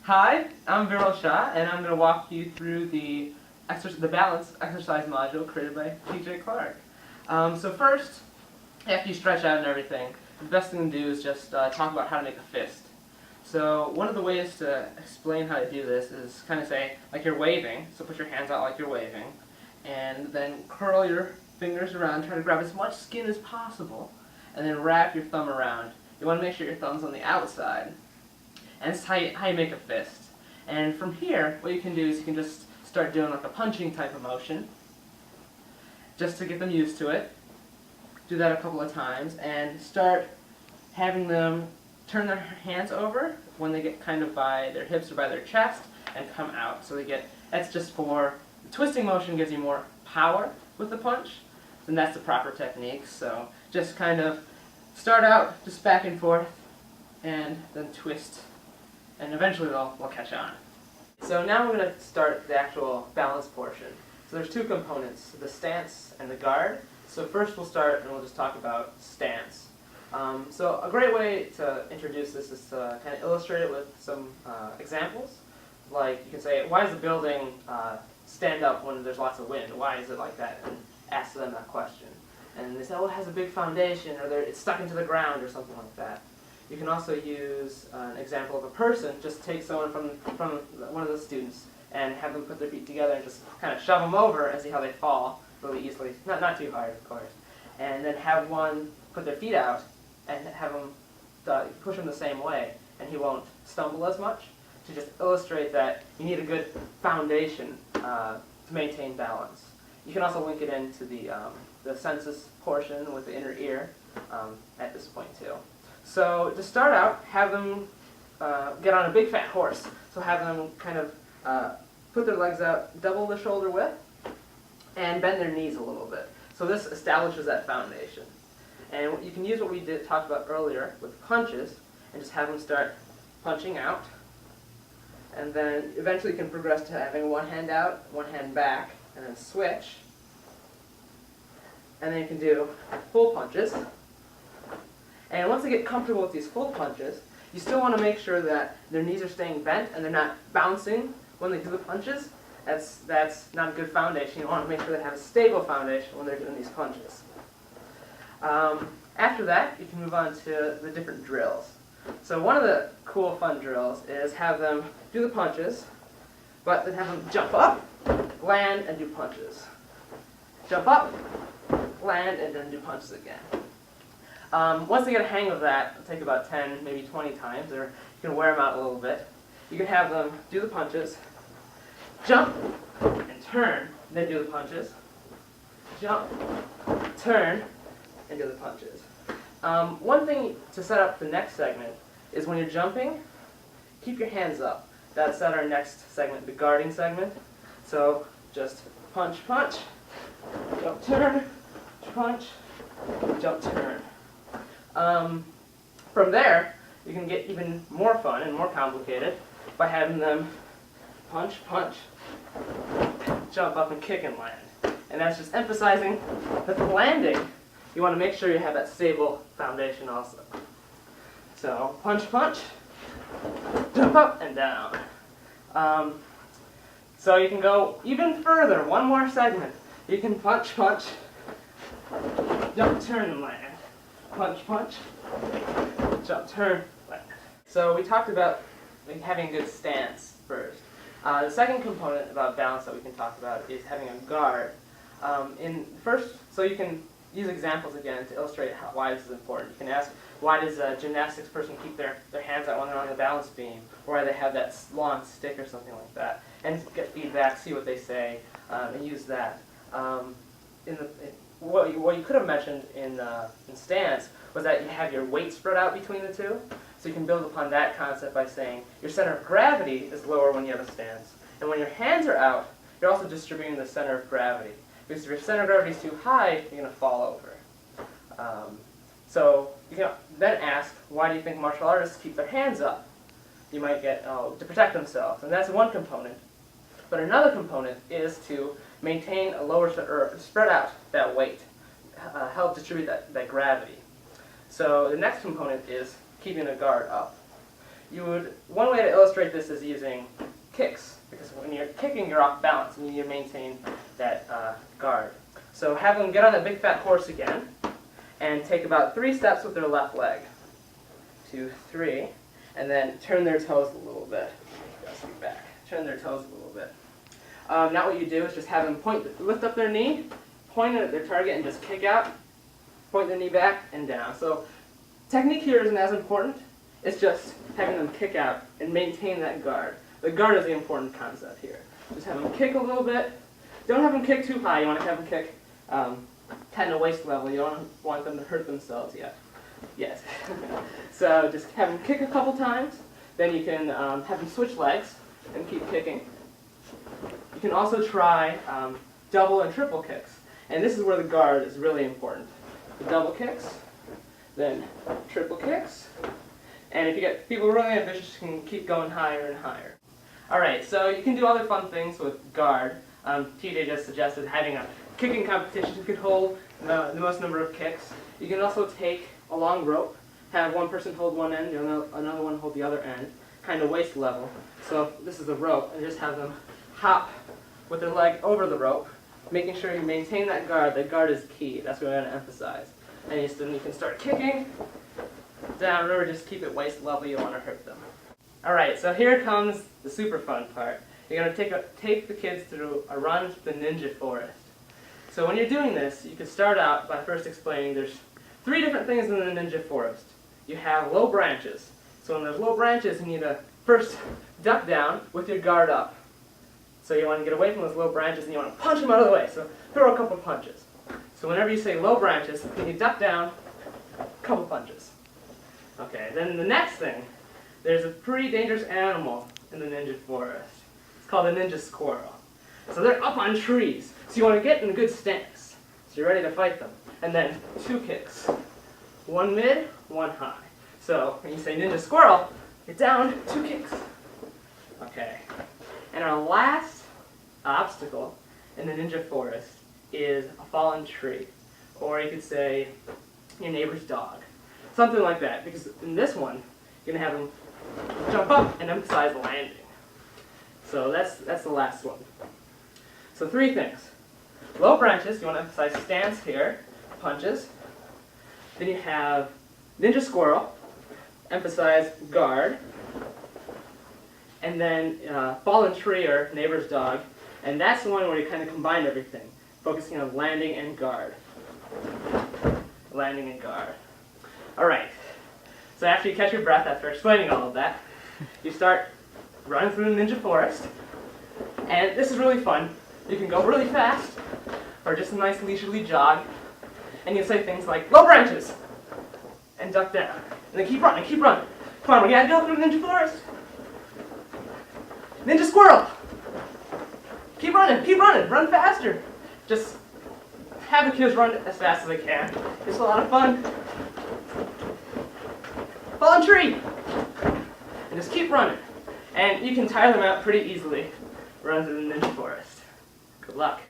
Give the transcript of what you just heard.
Hi, I'm Viral Shah, and I'm going to walk you through the balance exercise module created by TJ Clark. So first, after you stretch out and everything, the best thing to do is just talk about how to make a fist. So one of the ways to explain how to do this is kind of say, like you're waving, so put your hands out like you're waving, and then curl your fingers around, try to grab as much skin as possible, and then wrap your thumb around. You want to make sure your thumb's on the outside. And that's how you make a fist. And from here, what you can do is you can just start doing like a punching type of motion, just to get them used to it. Do that a couple of times, and start having them turn their hands over when they get kind of by their hips or by their chest, and come out. So that's just for, the twisting motion gives you more power with the punch, and that's the proper technique. So just kind of start out just back and forth, and then twist. And eventually they'll catch on. So now we're going to start the actual balance portion. So there's two components, the stance and the guard. So first we'll start and we'll just talk about stance. So a great way to introduce this is to kind of illustrate it with some examples. Like you can say, why does the building stand up when there's lots of wind? Why is it like that? And ask them that question. And they say, oh, it has a big foundation, or it's stuck into the ground, or something like that. You can also use an example of a person. Just take someone from one of the students and have them put their feet together and just kind of shove them over and see how they fall really easily. Not too hard, of course. And then have one put their feet out and have them push them the same way, and he won't stumble as much. To just illustrate that you need a good foundation to maintain balance. You can also link it into the sensus portion with the inner ear at this point too. So to start out, have them get on a big fat horse. So have them kind of put their legs out, double the shoulder width, and bend their knees a little bit. So this establishes that foundation. And you can use what we talked about earlier with punches, and just have them start punching out. And then eventually you can progress to having one hand out, one hand back, and then switch. And then you can do full punches. And once they get comfortable with these full punches, you still want to make sure that their knees are staying bent and they're not bouncing when they do the punches. That's not a good foundation. You want to make sure they have a stable foundation when they're doing these punches. After that, you can move on to the different drills. So one of the cool, fun drills is have them do the punches, but then have them jump up, land, and do punches. Jump up, land, and then do punches again. Once they get a hang of that, it'll take about 10, maybe 20 times, or you can wear them out a little bit. You can have them do the punches, jump, and turn, and then do the punches. Jump, turn, and do the punches. One thing to set up the next segment is when you're jumping, keep your hands up. That's at our next segment, the guarding segment. So just punch, punch, jump, turn, punch, jump, turn. From there, you can get even more fun and more complicated by having them punch, punch, jump up and kick and land. And that's just emphasizing that the landing, you want to make sure you have that stable foundation also. So punch, punch, jump up and down. So you can go even further, one more segment. You can punch, punch, jump, turn, and land. Punch, punch, jump, turn, land. So we talked about having a good stance first. The second component about balance that we can talk about is having a guard. So you can use examples again to illustrate why this is important. You can ask, why does a gymnastics person keep their hands out when they're on the balance beam? Or why they have that long stick or something like that? And get feedback, see what they say, and use that. What you could have mentioned in stance was that you have your weight spread out between the two. So you can build upon that concept by saying your center of gravity is lower when you have a stance. And when your hands are out, you're also distributing the center of gravity. Because if your center of gravity is too high, you're going to fall over. So you can then ask, why do you think martial artists keep their hands up? You might get, to protect themselves. And that's one component. But another component is to maintain a lower, or spread out that weight, help distribute that gravity. So the next component is keeping the guard up. one way to illustrate this is using kicks, because when you're kicking, you're off balance, and you need to maintain that guard. So have them get on that big fat horse again, and take about 3 steps with their left leg. 2, 3, and then turn their toes a little bit. Back. Turn their toes a little bit. Now what you do is just have them lift up their knee, point it at their target, and just kick out. Point the knee back and down. So technique here isn't as important. It's just having them kick out and maintain that guard. The guard is the important concept here. Just have them kick a little bit. Don't have them kick too high. You want to have them kick kind of waist level. You don't want them to hurt themselves yet. Yes. So just have them kick a couple times. Then you can have them switch legs and keep kicking. You can also try double and triple kicks. And this is where the guard is really important. The double kicks, then triple kicks. And if you get people really ambitious, you can keep going higher and higher. Alright, so you can do other fun things with guard. TJ just suggested having a kicking competition. You could hold the most number of kicks. You can also take a long rope, have one person hold one end, another one hold the other end, kind of waist level. So this is the rope, and just have them hop with their leg over the rope, making sure you maintain that guard. The guard is key. That's what we're going to emphasize. And you can start kicking down. Remember, just keep it waist level. You don't want to hurt them. Alright, so here comes the super fun part. You're going to take the kids through a run to the ninja forest. So when you're doing this, you can start out by first explaining there's 3 different things in the ninja forest. You have low branches. So when there's low branches, you need to first duck down with your guard up. So you want to get away from those low branches and you want to punch them out of the way. So throw a couple punches. So whenever you say low branches, you duck down, a couple punches. Okay, then the next thing, there's a pretty dangerous animal in the ninja forest. It's called a ninja squirrel. So they're up on trees. So you want to get in a good stance. So you're ready to fight them. And then 2 kicks. 1 mid, 1 high. So when you say ninja squirrel, get down, 2 kicks. Okay. And our last obstacle in the ninja forest is a fallen tree. Or you could say your neighbor's dog. Something like that. Because in this one, you're going to have them jump up and emphasize landing. So that's the last one. So 3 things. Low branches, you want to emphasize stance here, punches. Then you have ninja squirrel, emphasize guard. And then fallen tree or neighbor's dog. And that's the one where you kind of combine everything, focusing on landing and guard. Landing and guard. Alright, so after you catch your breath, after explaining all of that, you start running through the ninja forest. And this is really fun. You can go really fast, or just a nice leisurely jog. And you say things like, low branches! And duck down. And then keep running, keep running. Come on, we gotta go through the ninja forest. Ninja squirrel! Keep running, run faster. Just have the kids run as fast as they can. It's a lot of fun. Fallen tree! And just keep running. And you can tire them out pretty easily running through the ninja forest. Good luck.